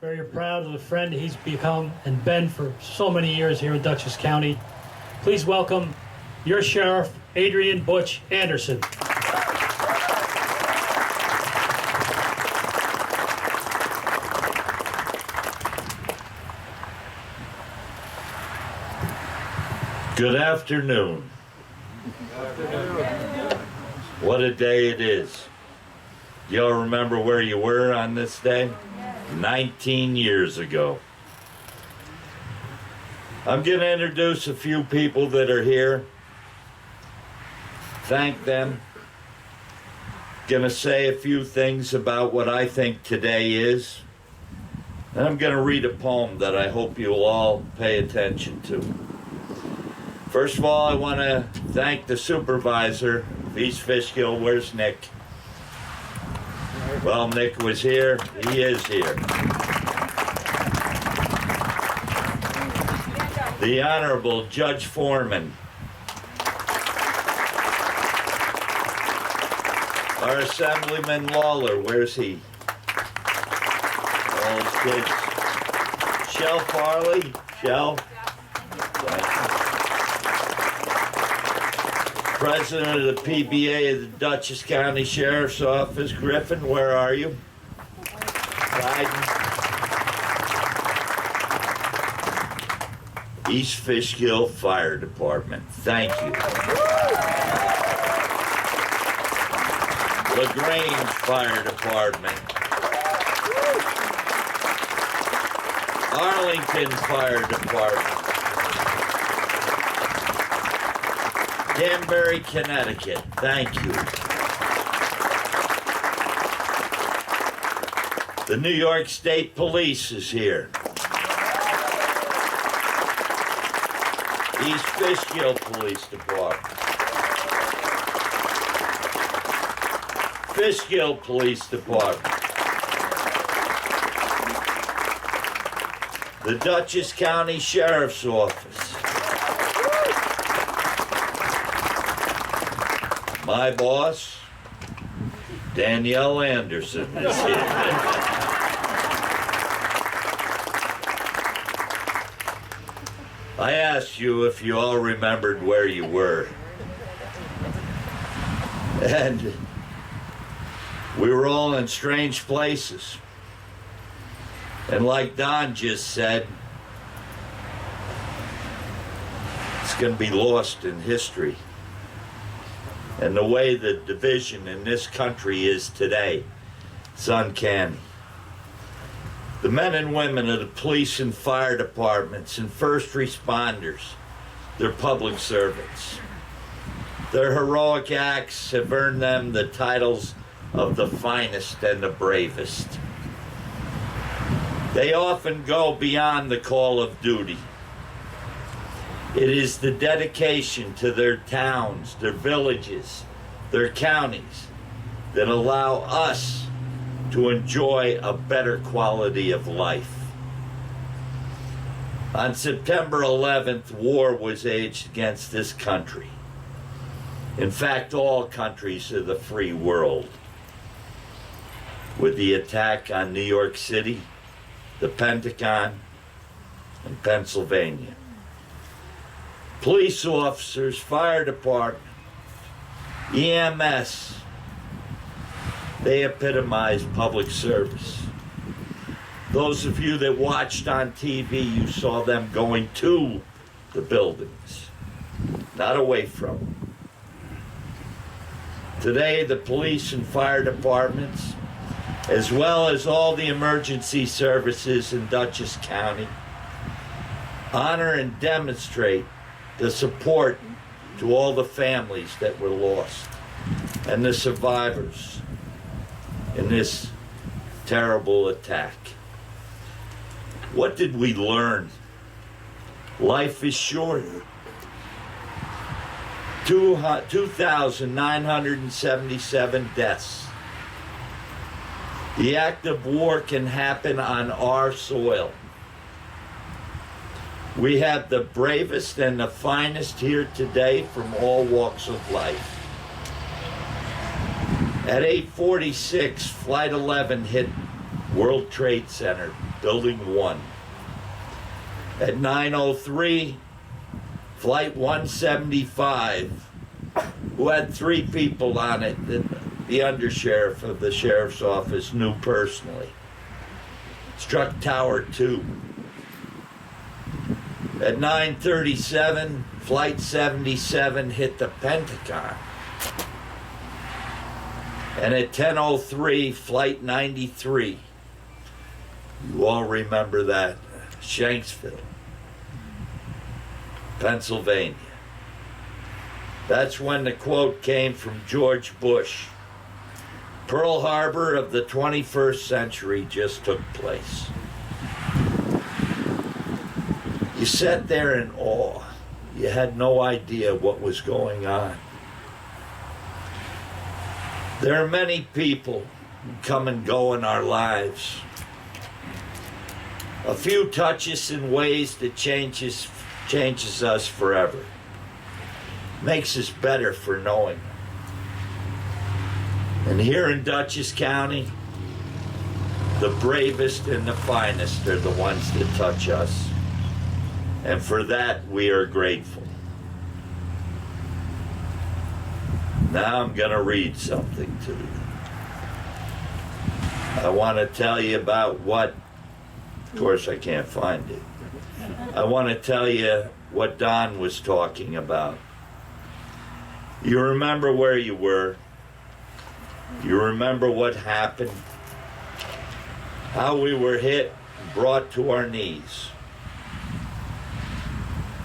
Very proud of the friend he's become and been for so many years here in Dutchess County. Please welcome your Sheriff, Adrian Butch Anderson. Good afternoon. What a day it is. Y'all remember where you were on this day? 19 years ago. I'm going to introduce a few people that are here. Thank them. Going to say a few things about what I think today is. And I'm going to read a poem that I hope you'll all pay attention to. First of all, I want to thank the supervisor of East Fishkill. Where's Nick? Well, Nick was here. He is here. The Honorable Judge Foreman. Our Assemblyman Lawler. Where's he? All his kids. Shell Farley. Shell. President of the PBA of the Dutchess County Sheriff's Office, Griffin, where are you? Biden. East Fishkill Fire Department, thank you. Lagrange Fire Department. Arlington Fire Department. Danbury, Connecticut, thank you. The New York State Police is here. East Fishkill Police Department. Fishkill Police Department. The Dutchess County Sheriff's Office. My boss, Danielle Anderson, is here. I asked you if you all remembered where you were. And we were all in strange places. And like Don just said, it's going to be lost in history. And the way the division in this country is today, it's uncanny. The men and women of the police and fire departments and first responders, they're public servants. Their heroic acts have earned them the titles of the finest and the bravest. They often go beyond the call of duty. It is the dedication to their towns, their villages, their counties that allow us to enjoy a better quality of life. On September 11th, war was waged against this country. In fact, all countries of the free world. With the attack on New York City, the Pentagon, and Pennsylvania. Police officers, fire department, EMS, they epitomize public service. Those of you that watched on TV, you saw them going to the buildings, not away from them. Today, the police and fire departments, as well as all the emergency services in Dutchess County, honor and demonstrate the support to all the families that were lost and the survivors in this terrible attack. What did we learn? Life is short. 2,977 deaths. The act of war can happen on our soil. We have the bravest and the finest here today from all walks of life. At 8:46, Flight 11 hit World Trade Center Building 1. At 9:03, Flight 175, who had 3 people on it that the undersheriff of the sheriff's office knew personally, struck Tower 2. At 9:37, Flight 77 hit the Pentagon. And at 10:03, Flight 93, you all remember that, Shanksville, Pennsylvania. That's when the quote came from George Bush. Pearl Harbor of the 21st century just took place. You sat there in awe. You had no idea what was going on. There are many people who come and go in our lives. A few touch us in ways that changes us forever. Makes us better for knowing them. And here in Dutchess County, the bravest and the finest are the ones that touch us. And for that, we are grateful. Now I'm going to read something to you. I want to tell you about what, of course I can't find it. I want to tell you what Don was talking about. You remember where you were. You remember what happened. How we were hit, brought to our knees.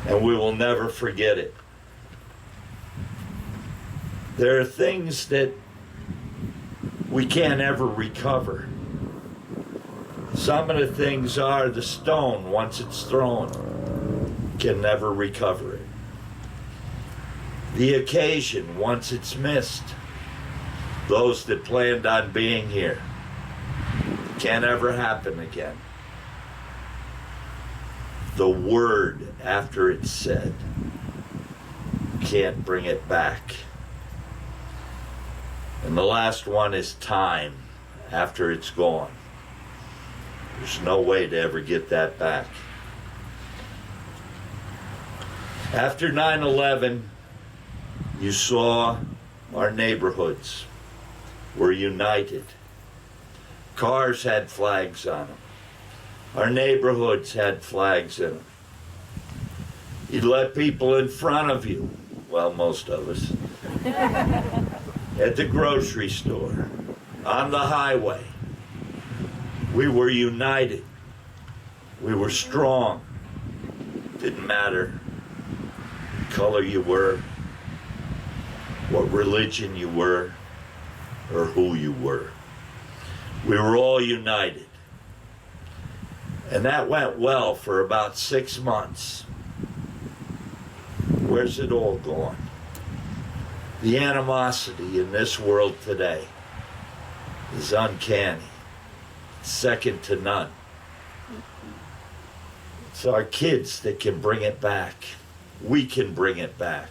And we will never forget it. There are things that we can't ever recover. Some of the things are the stone, once it's thrown, can never recover it. The occasion, once it's missed, those that planned on being here, can't ever happen again. The word after it's said, can't bring it back. And the last one is time after it's gone. There's no way to ever get that back. After 9/11, you saw our neighborhoods were united. Cars had flags on them. Our neighborhoods had flags in them. You'd let people in front of you, well, most of us, at the grocery store, on the highway. We were united. We were strong. Didn't matter what color you were, what religion you were, or who you were. We were all united. And that went well for about 6 months. Where's it all gone? The animosity in this world today is uncanny, second to none. It's our kids that can bring it back. We can bring it back.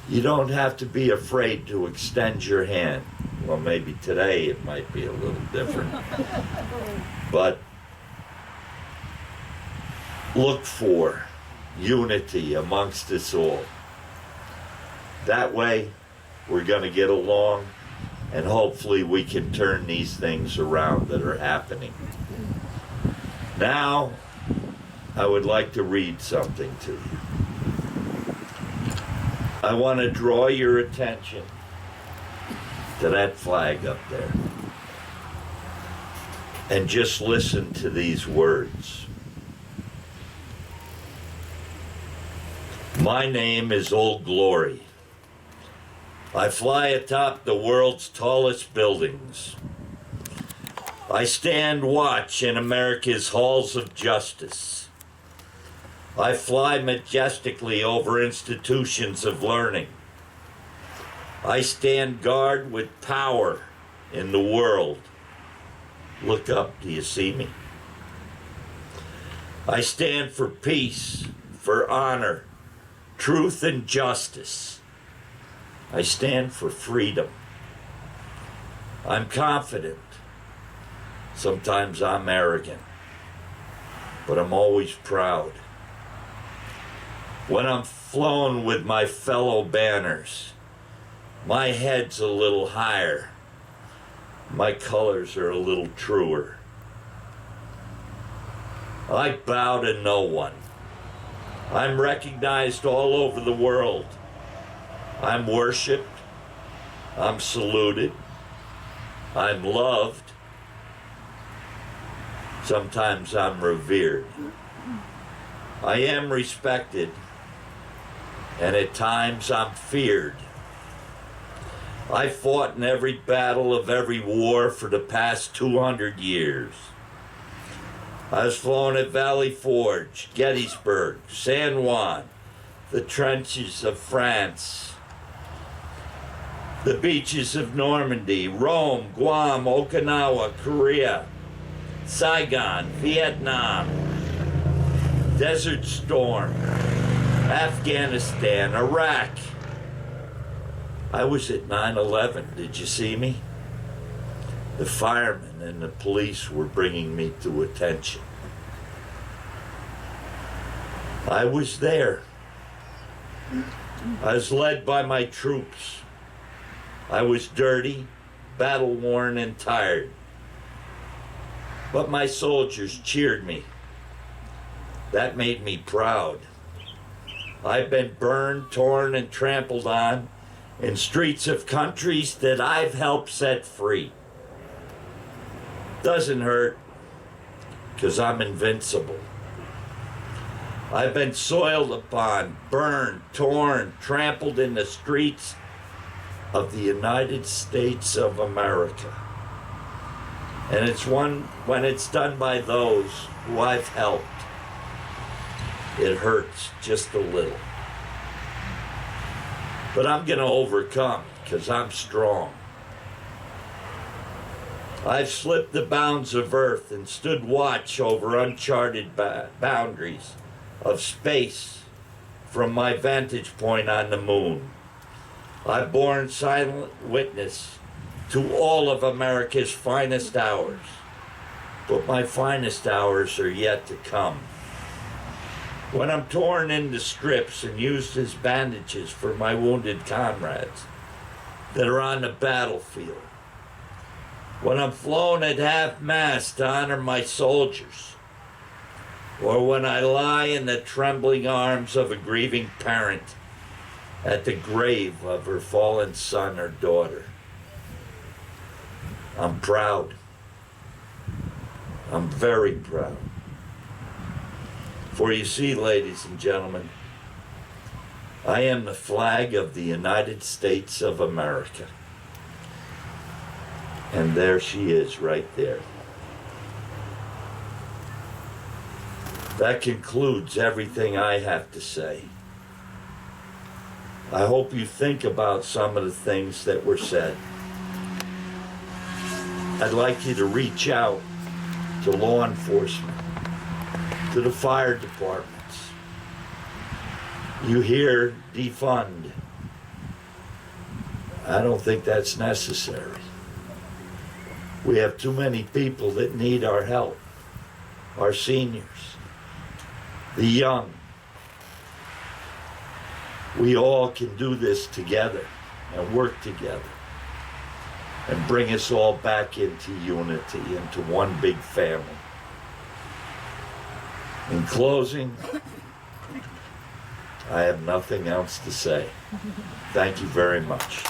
You don't have to be afraid to extend your hand. Well, maybe today it might be a little different. But look for unity amongst us all. That way, we're going to get along, and hopefully we can turn these things around that are happening. Now, I would like to read something to you. I want to draw your attention to that flag up there. And just listen to these words. My name is Old Glory. I fly atop the world's tallest buildings. I stand watch in America's halls of justice. I fly majestically over institutions of learning. I stand guard with power in the world. Look up, do you see me? I stand for peace, for honor, truth and justice. I stand for freedom. I'm confident Sometimes I'm arrogant, but I'm always proud. When I'm flown with my fellow banners, my head's a little higher. My colors are a little truer. I bow to no one. I'm recognized all over the world. I'm worshiped. I'm saluted. I'm loved. Sometimes I'm revered. I am respected, and at times I'm feared. I fought in every battle of every war for the past 200 years. I was flown at Valley Forge, Gettysburg, San Juan, the trenches of France, the beaches of Normandy, Rome, Guam, Okinawa, Korea, Saigon, Vietnam, Desert Storm, Afghanistan, Iraq. I was at 9/11. Did you see me? The firemen and the police were bringing me to attention. I was there. I was led by my troops. I was dirty, battle-worn, and tired. But my soldiers cheered me. That made me proud. I've been burned, torn, and trampled on in streets of countries that I've helped set free. Doesn't hurt, because I'm invincible. I've been soiled upon, burned, torn, trampled in the streets of the United States of America. And when it's done by those who I've helped, it hurts just a little. But I'm going to overcome, because I'm strong. I've slipped the bounds of earth and stood watch over uncharted boundaries of space from my vantage point on the moon. I've borne silent witness to all of America's finest hours, but my finest hours are yet to come. When I'm torn into strips and used as bandages for my wounded comrades that are on the battlefield, when I'm flown at half-mast to honor my soldiers, or when I lie in the trembling arms of a grieving parent at the grave of her fallen son or daughter, I'm proud. I'm very proud. For you see, ladies and gentlemen, I am the flag of the United States of America. And there she is right there. That concludes everything I have to say. I hope you think about some of the things that were said. I'd like you to reach out to law enforcement, to the fire departments. You hear defund. I don't think that's necessary. We have too many people that need our help. Our seniors, the young. We all can do this together and work together and bring us all back into unity, into one big family. In closing, I have nothing else to say. Thank you very much.